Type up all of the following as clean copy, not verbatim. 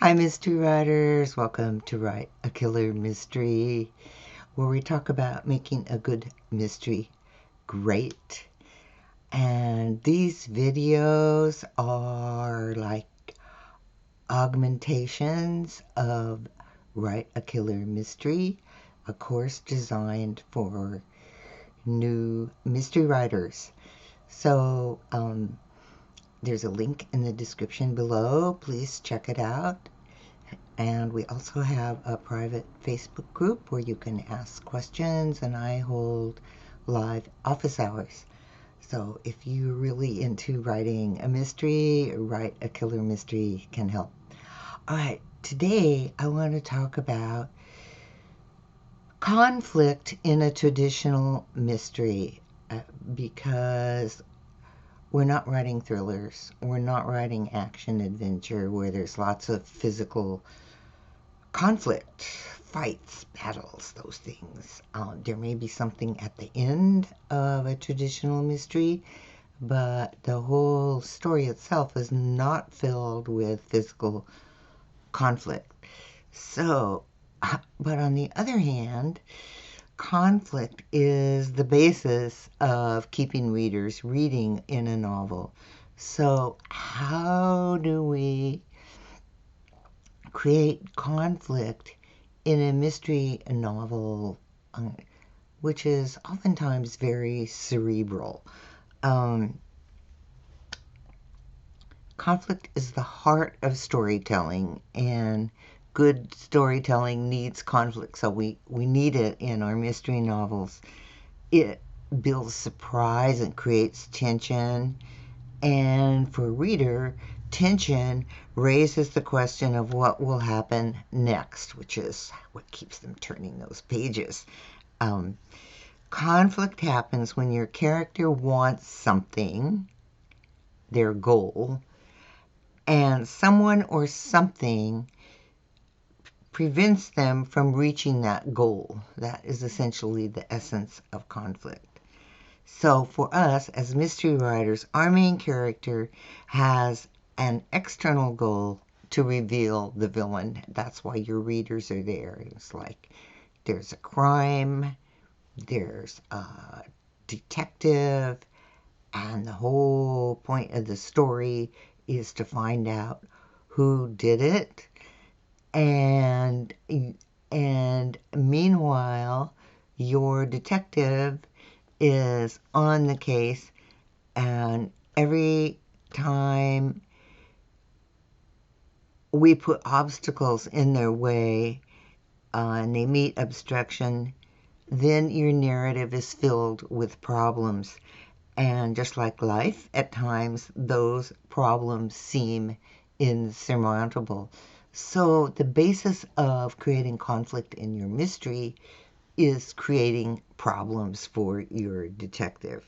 Hi, mystery writers. Welcome to Write a Killer Mystery, where we talk about making a good mystery great. And these videos are like augmentations of Write a Killer Mystery, a course designed for new mystery writers. So, there's a link in the description below. Please check it out. And we also have a private Facebook group where you can ask questions, and I hold live office hours. So if you're really into writing a mystery, Write a Killer Mystery can help. All right, today I want to talk about conflict in a traditional mystery because we're not writing thrillers. We're not writing action adventure where there's lots of physical conflict, fights, battles, those things. There may be something at the end of a traditional mystery, but the whole story itself is not filled with physical conflict. So, but on the other hand, conflict is the basis of keeping readers reading in a novel. So, how do we create conflict in a mystery novel, which is oftentimes very cerebral? Conflict is the heart of storytelling, and good storytelling needs conflict, so we need it in our mystery novels. It builds surprise and creates tension, and for a reader, tension raises the question of what will happen next, which is what keeps them turning those pages. Conflict happens when your character wants something, their goal, and someone or something prevents them from reaching that goal. That is essentially the essence of conflict. So for us as mystery writers, our main character has an external goal to reveal the villain. That's why your readers are there. It's like there's a crime, there's a detective, and the whole point of the story is to find out who did it. And meanwhile, your detective is on the case, and every time we put obstacles in their way and they meet obstruction, then your narrative is filled with problems. And just like life, at times those problems seem insurmountable. So the basis of creating conflict in your mystery is creating problems for your detective,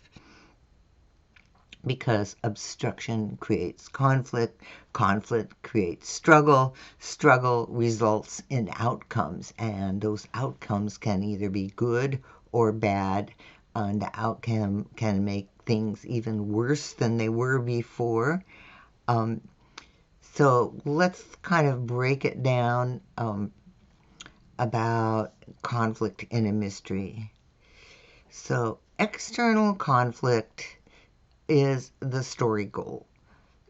because obstruction creates conflict, conflict creates struggle, struggle results in outcomes, and those outcomes can either be good or bad, and the outcome can make things even worse than they were before. So let's kind of break it down about conflict in a mystery. So external conflict is the story goal.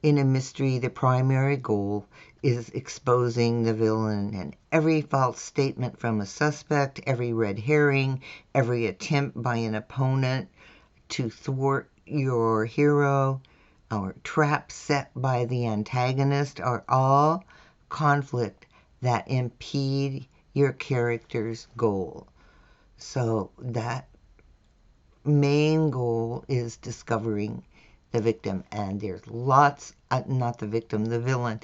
In a mystery, the primary goal is exposing the villain, and every false statement from a suspect, every red herring, every attempt by an opponent to thwart your hero, or traps set by the antagonist are all conflict that impede your character's goal. So that main goal is discovering the victim, and there's lots, not the victim, the villain.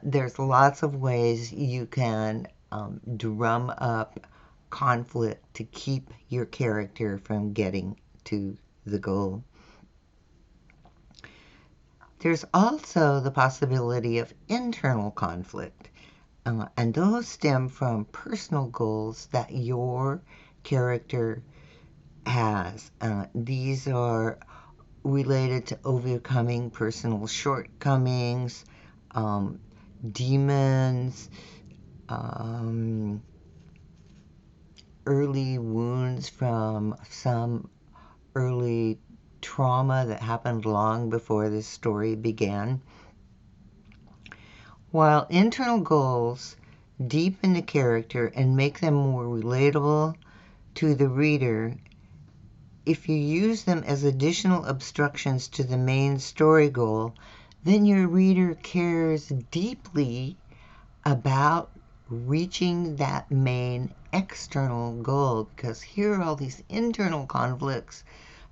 There's lots of ways you can drum up conflict to keep your character from getting to the goal. There's also the possibility of internal conflict, and those stem from personal goals that your character has. These are related to overcoming personal shortcomings, demons, early wounds from some early trauma that happened long before this story began. While internal goals deepen the character and make them more relatable to the reader, if you use them as additional obstructions to the main story goal, then your reader cares deeply about reaching that main external goal, because here are all these internal conflicts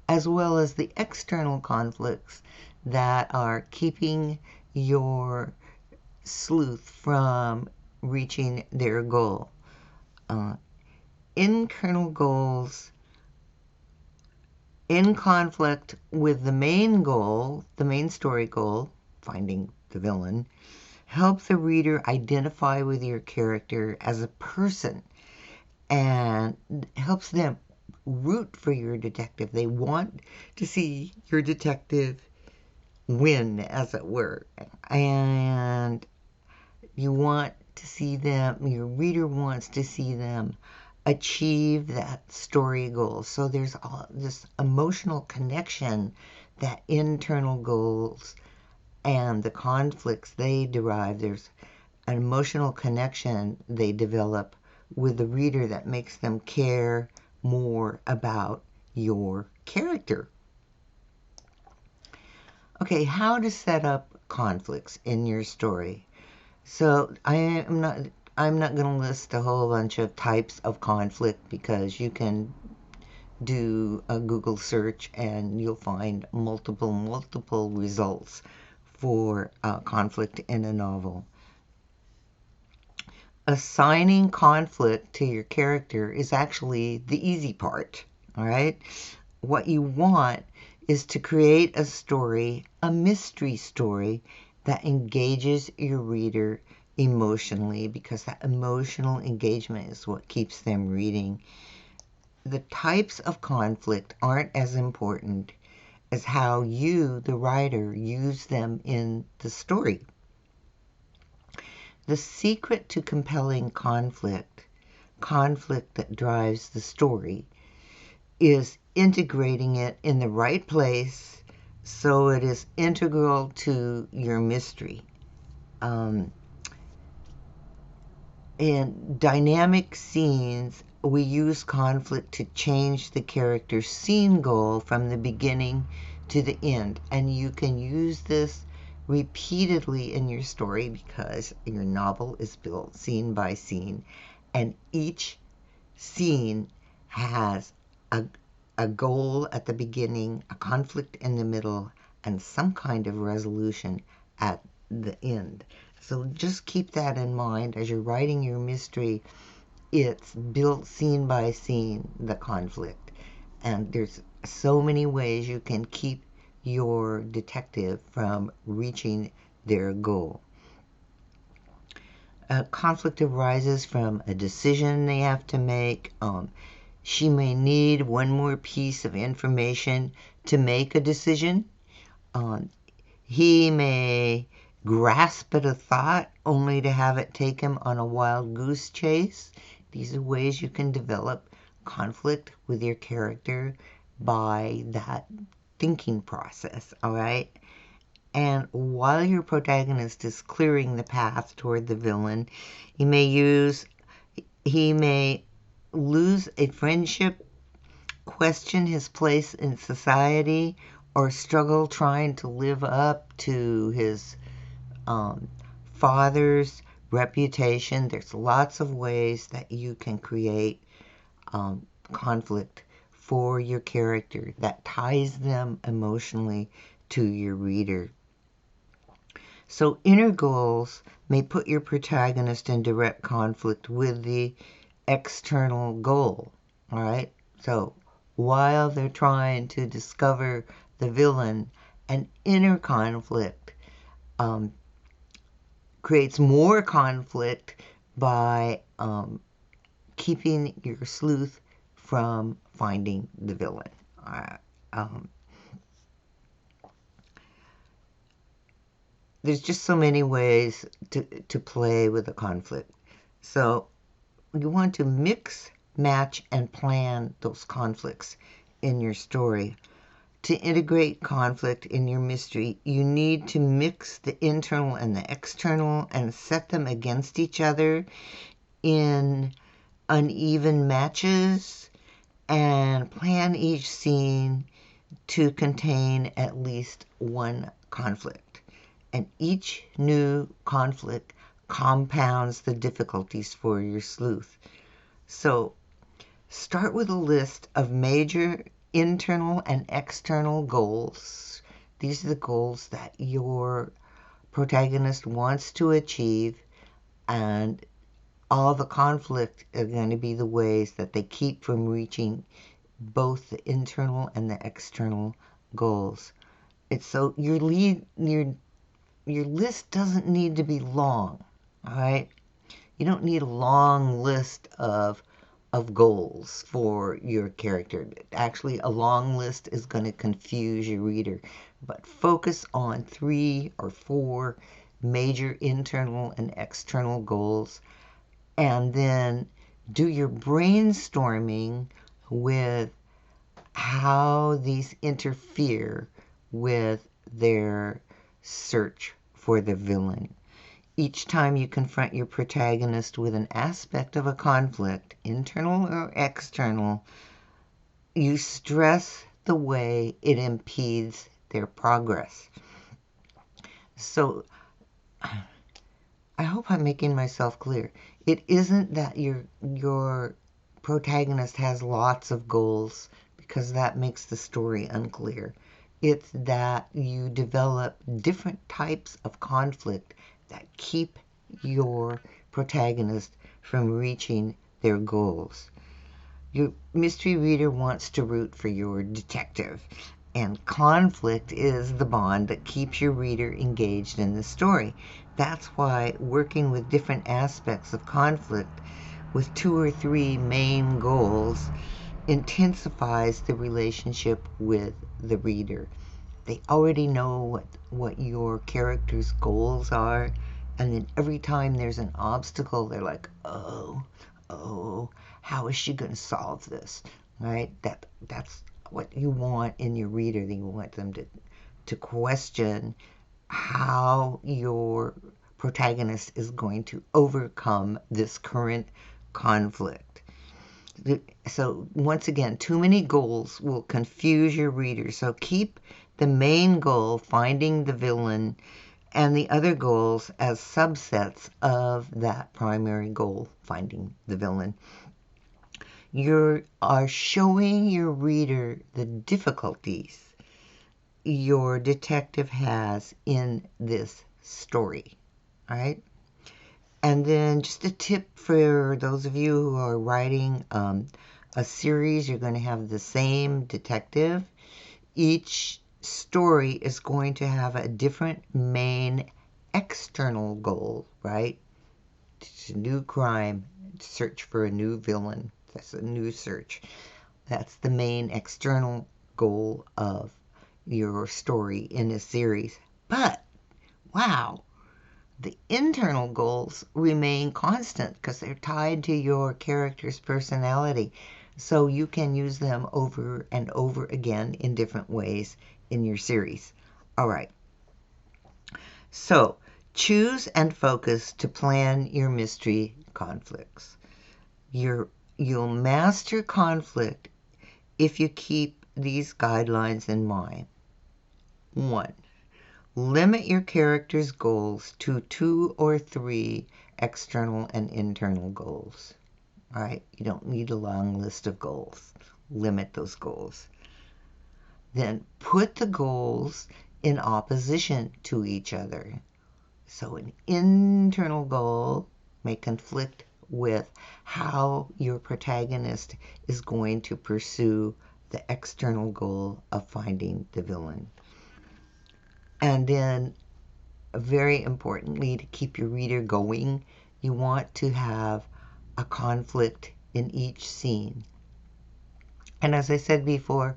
as well as the external conflicts that are keeping your sleuth from reaching their goal. Internal goals in conflict with the main goal, the main story goal, finding the villain, help the reader identify with your character as a person and helps them root for your detective. They want to see your detective win, as it were. And you want to see them, your reader wants to see them achieve that story goal. So there's all this emotional connection that internal goals and the conflicts they derive, there's an emotional connection they develop with the reader that makes them care more about your character. Okay, how to set up conflicts in your story. So I'm not going to list a whole bunch of types of conflict, because you can do a Google search and you'll find multiple results for conflict in a novel. Assigning conflict to your character is actually the easy part, all right? What you want is to create a story, a mystery story, that engages your reader emotionally, because that emotional engagement is what keeps them reading. The types of conflict aren't as important as how you, the writer, use them in the story. The secret to compelling conflict that drives the story, is integrating it in the right place so it is integral to your mystery. In dynamic scenes, we use conflict to change the character's scene goal from the beginning to the end. And you can use this repeatedly in your story, because your novel is built scene by scene, and each scene has a goal at the beginning, a conflict in the middle, and some kind of resolution at the end. So just keep that in mind as you're writing your mystery. It's built scene by scene, the conflict. And there's so many ways you can keep your detective from reaching their goal. Conflict arises from a decision they have to make. She may need one more piece of information to make a decision. He may grasp at a thought only to have it take him on a wild goose chase. These are ways you can develop conflict with your character by that thinking process, all right? And while your protagonist is clearing the path toward the villain, he may lose a friendship, question his place in society, or struggle trying to live up to his father's reputation. There's lots of ways that you can create conflict for your character that ties them emotionally to your reader. So inner goals may put your protagonist in direct conflict with the external goal, all right? So while they're trying to discover the villain, an inner conflict creates more conflict by keeping your sleuth from finding the villain. Um, there's just so many ways to play with a conflict. So you want to mix, match, and plan those conflicts in your story. To integrate conflict in your mystery, you need to mix the internal and the external and set them against each other in uneven matches and plan each scene to contain at least one conflict. And each new conflict compounds the difficulties for your sleuth. So start with a list of major internal and external goals. These are the goals that your protagonist wants to achieve, and all the conflict are going to be the ways that they keep from reaching both the internal and the external goals. It's so your list doesn't need to be long, all right? You don't need a long list of goals for your character. Actually, a long list is going to confuse your reader. But focus on 3 or 4 major internal and external goals, and then do your brainstorming with how these interfere with their search for the villain. Each time you confront your protagonist with an aspect of a conflict, internal or external, you stress the way it impedes their progress. So I hope I'm making myself clear. It isn't that your protagonist has lots of goals, because that makes the story unclear. It's that you develop different types of conflict that keep your protagonist from reaching their goals. Your mystery reader wants to root for your detective, and conflict is the bond that keeps your reader engaged in the story. That's why working with different aspects of conflict with 2 or 3 main goals intensifies the relationship with the reader. They already know what your character's goals are, and then every time there's an obstacle, they're like, oh, how is she going to solve this? Right? That's what you want in your reader. You want them to question how your protagonist is going to overcome this current conflict. So once again, too many goals will confuse your reader. So keep the main goal, finding the villain, and the other goals as subsets of that primary goal, finding the villain. You are showing your reader the difficulties your detective has in this story, all right? And then just a tip for those of you who are writing a series, you're going to have the same detective. Each story is going to have a different main external goal, right? It's a new crime, search for a new villain. That's a new search. That's the main external goal of your story in a series. But, wow, the internal goals remain constant because they're tied to your character's personality. So you can use them over and over again in different ways in your series. All right. So choose and focus to plan your mystery conflicts. You'll master conflict if you keep these guidelines in mind. 1. Limit your character's goals to 2 or 3 external and internal goals. All right? You don't need a long list of goals. Limit those goals. Then put the goals in opposition to each other. So an internal goal may conflict with how your protagonist is going to pursue the external goal of finding the villain. And then, very importantly, to keep your reader going, you want to have a conflict in each scene. And as I said before,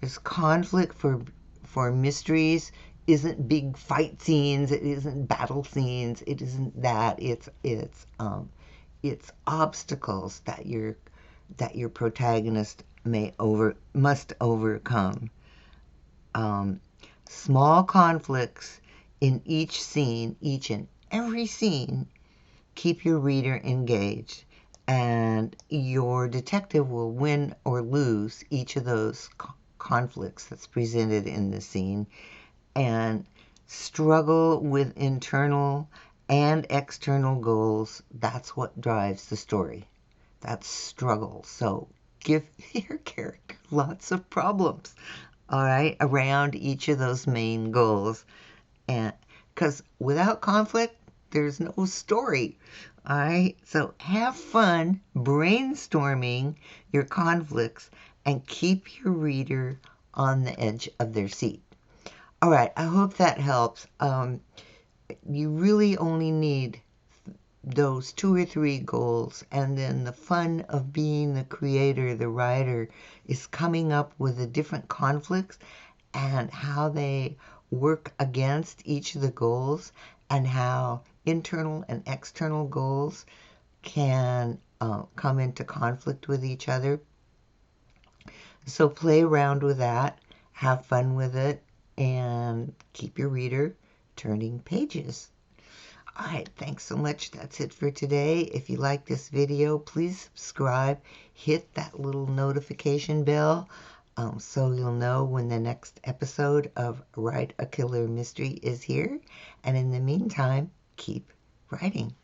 there's conflict for mysteries isn't big fight scenes, it isn't battle scenes, it isn't that. It's obstacles that your protagonist must overcome. Um, Small conflicts in each scene, each and every scene, keep your reader engaged, and your detective will win or lose each of those conflicts that's presented in the scene, and struggle with internal and external goals. That's what drives the story. That's struggle. So give your character lots of problems, all right, around each of those main goals. And because without conflict, there's no story. All right, so have fun brainstorming your conflicts and keep your reader on the edge of their seat. All right, I hope that helps. You really only need those 2 or 3 goals, and then the fun of being the creator, the writer, is coming up with the different conflicts and how they work against each of the goals, and how internal and external goals can come into conflict with each other. So play around with that, have fun with it, and keep your reader turning pages. All right, thanks so much. That's it for today. If you like this video, please subscribe. Hit that little notification bell so you'll know when the next episode of Write a Killer Mystery is here. And in the meantime, keep writing.